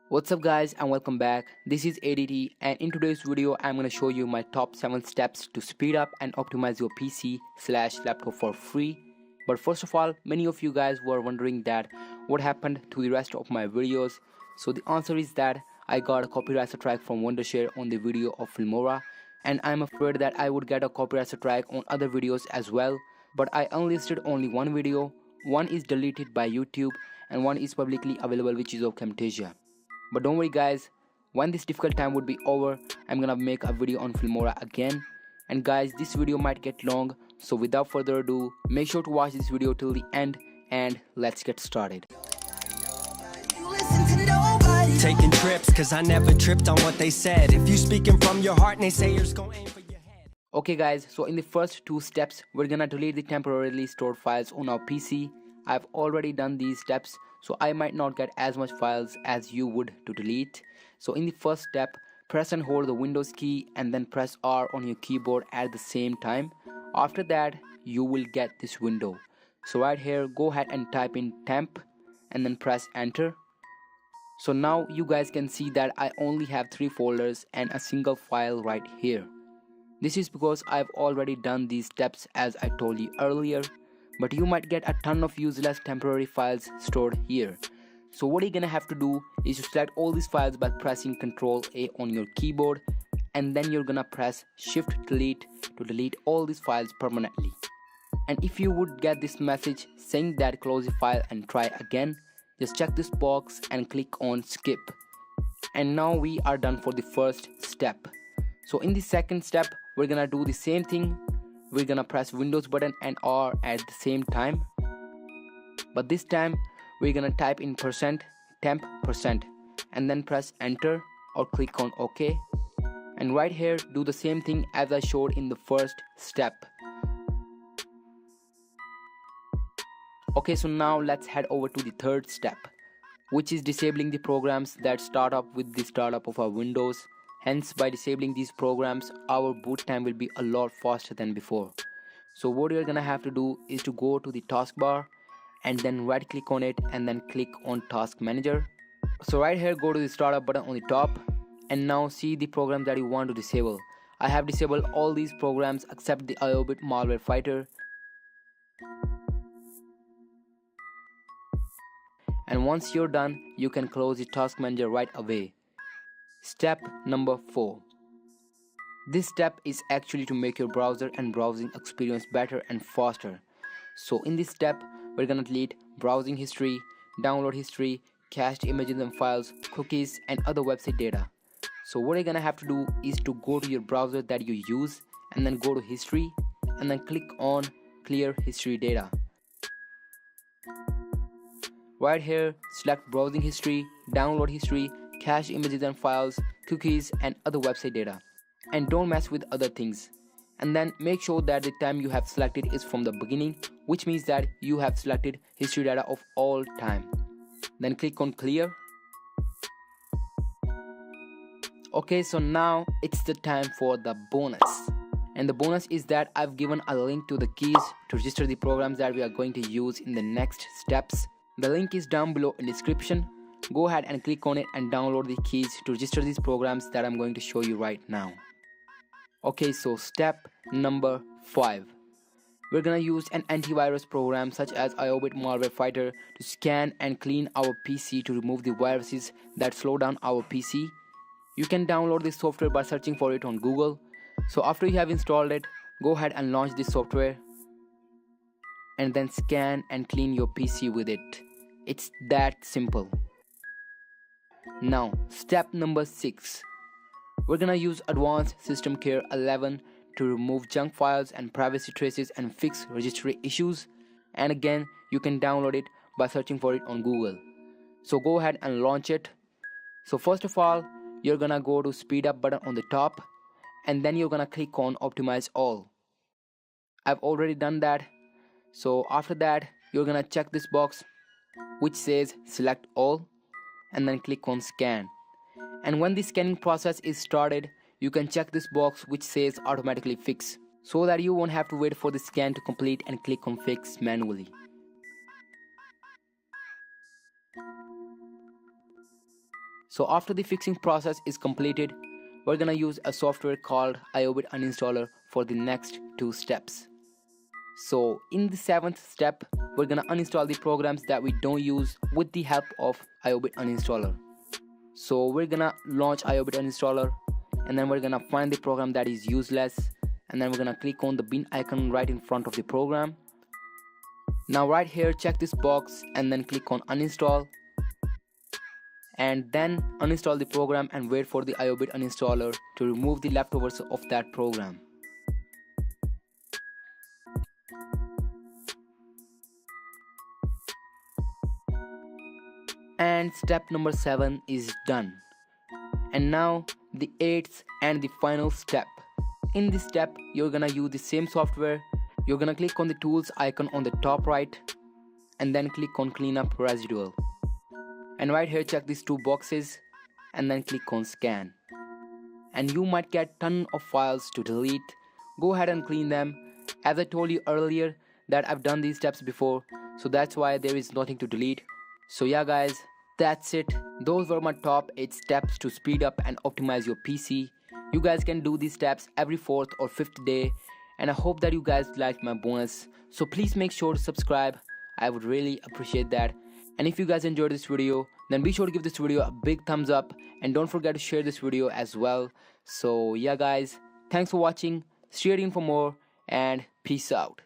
What's up guys and welcome back. This is ADT and in today's video I'm going to show you my top 7 steps to speed up and optimize your PC/laptop for free. But first of all, many of you guys were wondering that what happened to the rest of my videos. So the answer is that I got a copyright strike from Wondershare on the video of Filmora, and I'm afraid that I would get a copyright strike on other videos as well. But I unlisted only one video, one is deleted by YouTube and one is publicly available, which is of Camtasia. But don't worry guys, when this difficult time would be over, I'm gonna make a video on Filmora again. And guys, this video might get long, so without further ado, make sure to watch this video till the end and let's get started. Taking trips, cause I never tripped on what they said. If you speaking from your heart, naysayers gon' aim for your head. Okay guys, so in the first two steps, we're gonna delete the temporarily stored files on our PC. I've already done these steps, so I might not get as much files as you would to delete. So in the first step, press and hold the Windows key and then press R on your keyboard at the same time. After that, you will get this window. So right here, go ahead and type in temp and then press enter. So now you guys can see that I only have 3 folders and a single file right here. This is because I've already done these steps as I told you earlier. But you might get a ton of useless temporary files stored here. So what you're gonna have to do is to select all these files by pressing Ctrl A on your keyboard, and then you're gonna press Shift Delete to delete all these files permanently. And if you would get this message saying that close the file and try again, just check this box and click on skip. And now we are done for the first step. So in the second step, we're gonna do the same thing. We're gonna press Windows button and R at the same time, but this time we're gonna type in %temp% and then press enter or click on OK. And right here, do the same thing as I showed in the first step. Okay, so now let's head over to the third step, which is disabling the programs that start up with the startup of our Windows. Hence, by disabling these programs, our boot time will be a lot faster than before. So what you're gonna have to do is to go to the taskbar and then right click on it and then click on Task Manager. So right here, go to the startup button on the top and now see the programs that you want to disable. I have disabled all these programs except the IOBIT malware fighter. And once you're done, you can close the Task Manager right away. Step number 4. This step is actually to make your browser and browsing experience better and faster. So in this step, we're gonna delete browsing history, download history, cached images and files, cookies and other website data. So what you're gonna have to do is to go to your browser that you use and then go to history and then click on clear history data. Right here, select browsing history, download history, cache images and files, cookies and other website data. And don't mess with other things. And then make sure that the time you have selected is from the beginning, which means that you have selected history data of all time. Then click on clear. Okay, so now it's the time for the bonus. And the bonus is that I've given a link to the keys to register the programs that we are going to use in the next steps. The link is down below in the description. Go ahead and click on it and download the keys to register these programs that I'm going to show you right now. Okay, so step number 5. We're gonna use an antivirus program such as IOBIT malware fighter to scan and clean our PC to remove the viruses that slow down our PC. You can download this software by searching for it on Google. So after you have installed it, go ahead and launch this software and then scan and clean your PC with it. It's that simple. Now, step number 6. We're gonna use Advanced System Care 11 to remove junk files and privacy traces and fix registry issues. And again, you can download it by searching for it on Google. So go ahead and launch it. So first of all, you're gonna go to speed up button on the top and then you're gonna click on optimize all. I've already done that. So after that, you're gonna check this box which says select all and then click on scan. And when the scanning process is started, you can check this box which says automatically fix, so that you won't have to wait for the scan to complete and click on fix manually. So after the fixing process is completed, we're gonna use a software called iObit uninstaller for the next 2 steps. So in the 7th step, we're gonna uninstall the programs that we don't use with the help of iObit uninstaller. So we're gonna launch iObit uninstaller, and then we're gonna find the program that is useless, and then we're gonna click on the bin icon right in front of the program. Now right here, check this box and then click on uninstall, and then uninstall the program and wait for the iObit uninstaller to remove the leftovers of that program. And step number 7 is done. And now the 8th and the final step. In this step, you're gonna use the same software. You're gonna click on the tools icon on the top right, and then click on cleanup residual. And right here, check these 2 boxes and then click on scan. And you might get ton of files to delete. Go ahead and clean them. As I told you earlier that I've done these steps before, so that's why there is nothing to delete. So yeah guys, that's it. Those were my top 8 steps to speed up and optimize your PC. You guys can do these steps every 4th or 5th day, and I hope that you guys liked my bonus. So please make sure to subscribe. I would really appreciate that. And if you guys enjoyed this video, then be sure to give this video a big thumbs up, and don't forget to share this video as well. So yeah guys, thanks for watching. Stay tuned for more, and peace out.